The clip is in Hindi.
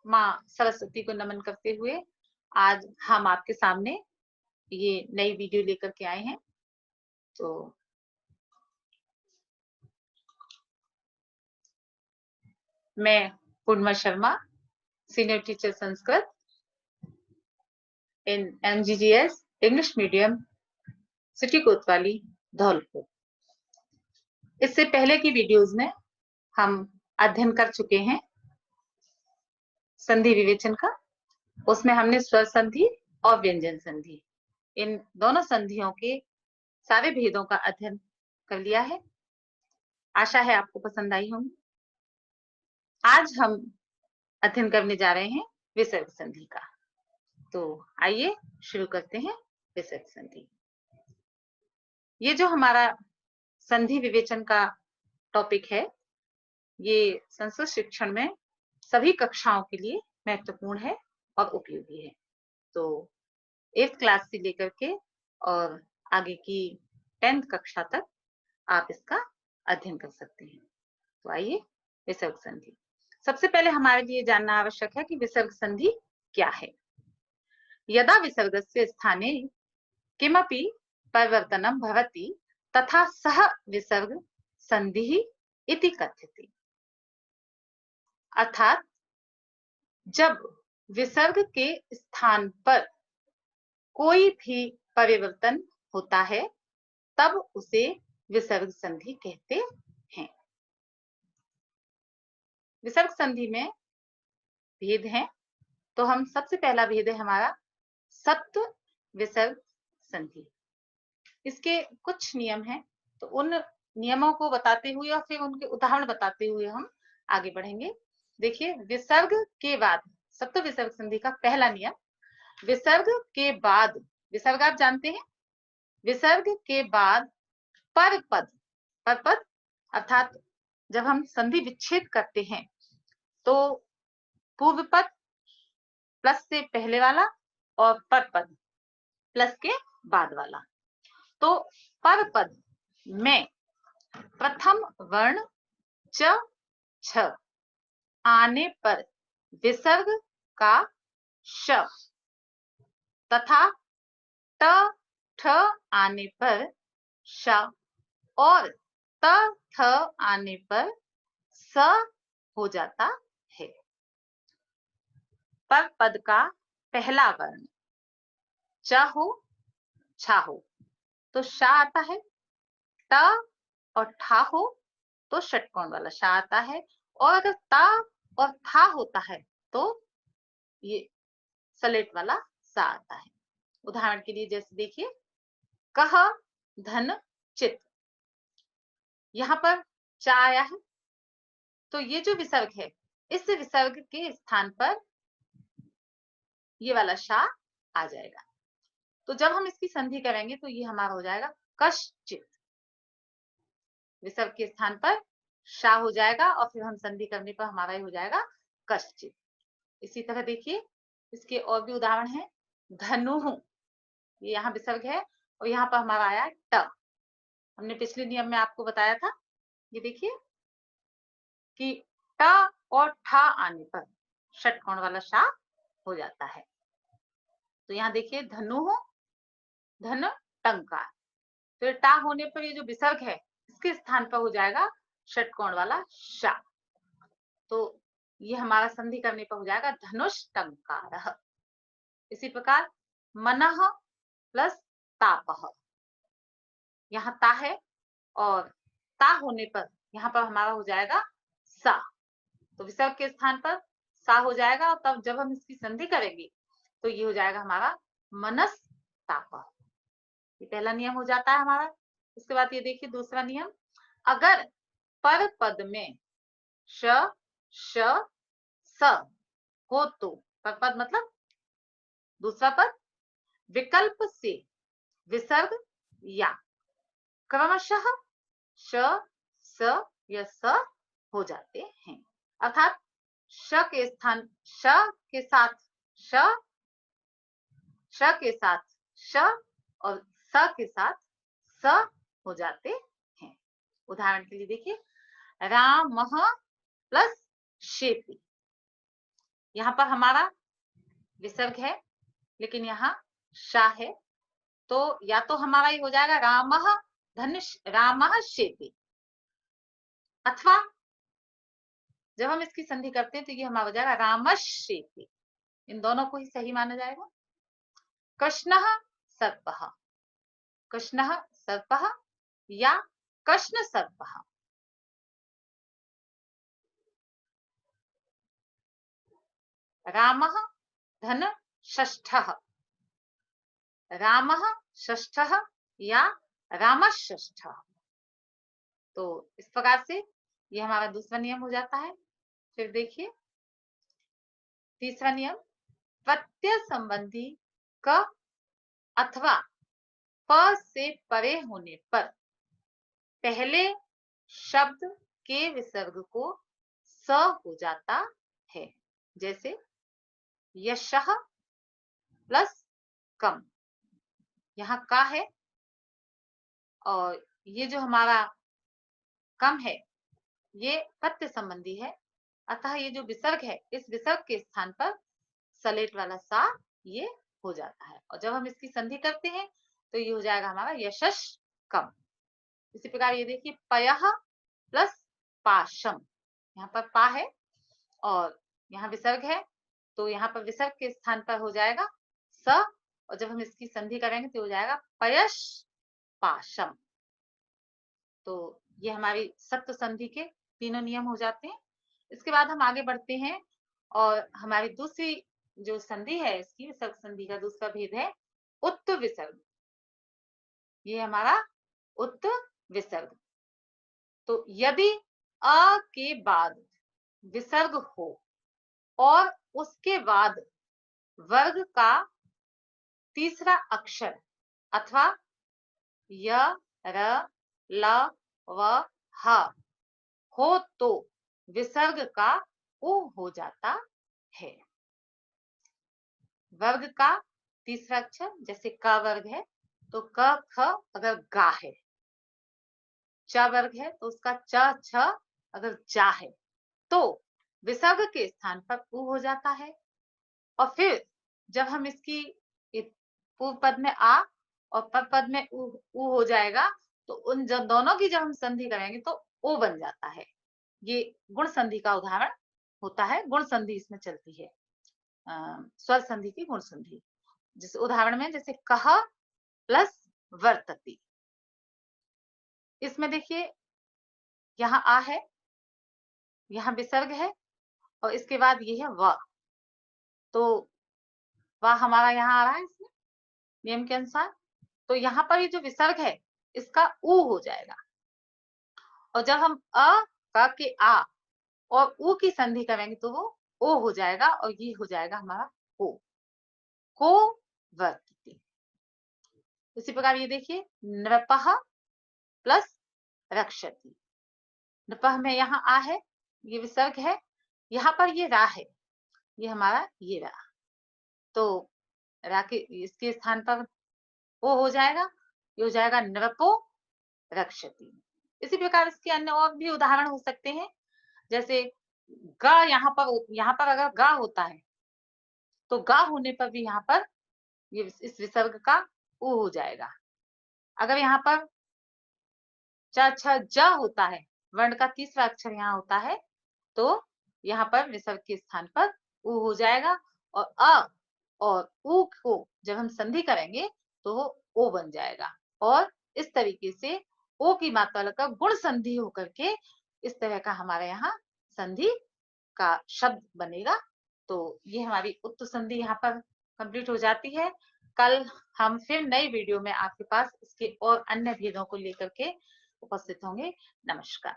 माँ सरस्वती को नमन करते हुए आज हम आपके सामने ये नई वीडियो लेकर के आए हैं। तो मैं पूर्णिमा शर्मा, सीनियर टीचर संस्कृत इन MGGS इंग्लिश मीडियम, सिटी कोतवाली, धौलपुर। इससे पहले की वीडियोस में हम अध्ययन कर चुके हैं संधि विवेचन का। उसमें हमने स्वर संधि और व्यंजन संधि, इन दोनों संधियों के सारे भेदों का अध्ययन कर लिया है। आशा है आपको पसंद आई होंगी। आज हम अध्ययन करने जा रहे हैं विसर्ग संधि का। तो आइए शुरू करते हैं विसर्ग संधि। ये जो हमारा संधि विवेचन का टॉपिक है, ये संस्कृत शिक्षण में सभी कक्षाओं के लिए महत्वपूर्ण है और उपयोगी है। तो 8th क्लास से लेकर के और आगे की 10th कक्षा तक आप इसका अध्ययन कर सकते हैं। तो आइए विसर्ग संधि। सबसे पहले हमारे लिए जानना आवश्यक है कि विसर्ग संधि क्या है। यदा विसर्गस्य स्थाने किमपि परिवर्तनं भवति तथा सह विसर्ग संधिः इति कथ्यते। अर्थात जब विसर्ग के स्थान पर कोई भी परिवर्तन होता है तब उसे विसर्ग संधि कहते हैं। विसर्ग संधि में भेद हैं। तो हम सबसे पहला भेद है हमारा सत्व विसर्ग संधि। इसके कुछ नियम हैं, तो उन नियमों को बताते हुए और फिर उनके उदाहरण बताते हुए हम आगे बढ़ेंगे। देखिए, विसर्ग के बाद सत्व विसर्ग संधि का पहला नियम, विसर्ग के बाद, विसर्ग आप जानते हैं, विसर्ग के बाद परपद, परपद अर्थात जब हम संधि विच्छेद करते हैं तो पूर्व पद प्लस से पहले वाला और परपद प्लस के बाद वाला। तो परपद में प्रथम वर्ण च छ आने पर विसर्ग का श तथा ट ठ आने पर श और त थ आने पर स हो जाता है। पर पद का पहला वर्ण च हो, छा हो तो शा आता है, ट और ठा हो तो षटकोण वाला शा आता है, और अगर ता और था होता है तो ये सलेट वाला सा आता है। उदाहरण के लिए जैसे देखिए, कह धन चित, यहाँ पर चा आया है, तो ये जो विसर्ग है, इस विसर्ग के स्थान पर ये वाला शा आ जाएगा। तो जब हम इसकी संधि करेंगे तो ये हमारा हो जाएगा कश्चित। विसर्ग के स्थान पर शा हो जाएगा और फिर हम संधि करने पर हमारा ही हो जाएगा कश्चित। इसी तरह देखिए, इसके और भी उदाहरण हैं। धनु, ये यहाँ विसर्ग है और यहाँ पर हमारा आया ट। हमने पिछले नियम में आपको बताया था, ये देखिए कि ट और ठा आने पर षटकोण वाला शा हो जाता है। तो यहाँ देखिए, धनु हो, धन टंकार, तो टा होने पर ये जो विसर्ग है इसके स्थान पर हो जाएगा षटकोण वाला शा। तो ये हमारा संधि करने पर हो जाएगा धनुष टंकार। इसी प्रकार मनः प्लस तापः, यहाँ ता है और ता होने पर यहाँ पर हमारा हो जाएगा सा, तो विसर्ग के स्थान पर सा हो जाएगा और तब जब हम इसकी संधि करेंगे तो ये हो जाएगा हमारा मनस तापः। ये पहला नियम हो जाता है हमारा। उसके बाद ये देखिए दूसरा नियम, अगर पर पद में श श स हो तो, पर पद मतलब दूसरा पद, विकल्प से विसर्ग या क्रमशः श स या स हो जाते हैं। अर्थात श के स्थान श के साथ श, श के साथ श और स के साथ स हो जाते हैं। उदाहरण के लिए देखिए, रामः प्लस शेति, यहाँ पर हमारा विसर्ग है, लेकिन यहाँ शा है, तो या तो हमारा ये हो जाएगा रामः धनुष रामः शेते, अथवा जब हम इसकी संधि करते हैं तो ये हमारा हो जाएगा रामश्शेते। इन दोनों को ही सही माना जाएगा। कृष्णः सर्पः, कृष्णः सर्पः या कृष्ण सर्पः। रामः धन षष्ठः, रामः षष्ठः या रामषष्ठः। तो इस प्रकार से ये हमारा दूसरा नियम हो जाता है। फिर देखिए तीसरा नियम, प्रत्यय संबंधी क अथवा प से परे होने पर पहले शब्द के विसर्ग को स हो जाता है। जैसे यशः प्लस कम, यहाँ का है और ये जो हमारा कम है ये प्रत्यय संबंधी है, अतः ये जो विसर्ग है इस विसर्ग के स्थान पर सलेट वाला सा ये हो जाता है। और जब हम इसकी संधि करते हैं तो ये हो जाएगा हमारा यशश कम। इसी प्रकार ये देखिए पयः प्लस पाशम, यहाँ पर पा है और यहाँ विसर्ग है, तो यहाँ पर विसर्ग के स्थान पर हो जाएगा स, और जब हम इसकी संधि करेंगे तो हो जाएगा पयश पाशम। तो ये हमारी सप्त संधि के तीनों नियम हो जाते हैं। इसके बाद हम आगे बढ़ते हैं और हमारी दूसरी जो संधि है इसकी विसर्ग संधि का दूसरा भेद है उत्त विसर्ग। ये हमारा उत्त विसर्ग। तो यदि अ के बाद विसर्ग हो और उसके बाद वर्ग का तीसरा अक्षर अथवा य र ल व ह हो तो विसर्ग का उ हो जाता है। वर्ग का तीसरा अक्षर जैसे क वर्ग है तो क ख अगर गा है, च वर्ग है तो उसका च छ अगर जा है, तो विसर्ग के स्थान पर उ हो जाता है। और फिर जब हम इसकी पूर्व पद में आ और पर पद में उ हो जाएगा, तो उन दोनों की जब हम संधि करेंगे तो ओ बन जाता है। ये गुण संधि का उदाहरण होता है, गुण संधि इसमें चलती है, स्वर संधि की गुण संधि। जिस उदाहरण में जैसे कह प्लस वर्तति, इसमें देखिए यहाँ आ है, यहाँ विसर्ग है और इसके बाद ये है व, तो व हमारा यहाँ आ रहा है इसमें नियम के अनुसार, तो यहाँ पर ये जो विसर्ग है इसका उ हो जाएगा। और जब हम अ क के आ और उ की संधि करेंगे तो वो ओ हो जाएगा और ये हो जाएगा हमारा को वर्तते। उसी प्रकार ये देखिए नृपः प्लस रक्षति, नृपः में यहाँ आ है, ये विसर्ग है, यहाँ पर ये रा है, ये हमारा ये रा, तो रा के इसके स्थान पर ओ हो जाएगा, ये हो जाएगा नृपो रक्षति। इसी प्रकार इसके अन्य और भी उदाहरण हो सकते हैं, जैसे ग यहाँ पर अगर गा होता है तो गा होने पर भी यहाँ पर ये इस विसर्ग का उ हो जाएगा। अगर यहाँ पर च छ ज होता है, वर्ण का तीसरा अक्षर यहाँ होता है, तो यहाँ पर विसर्ग के स्थान पर उ हो जाएगा और अ और उ को जब हम संधि करेंगे तो वो ओ बन जाएगा। और इस तरीके से ओ की मात्रा लगकर गुण संधि होकर के इस तरह का हमारे यहाँ संधि का शब्द बनेगा। तो ये हमारी उत्त संधि यहाँ पर कंप्लीट हो जाती है। कल हम फिर नई वीडियो में आपके पास इसके और अन्य भेदों को लेकर के उपस्थित होंगे। नमस्कार।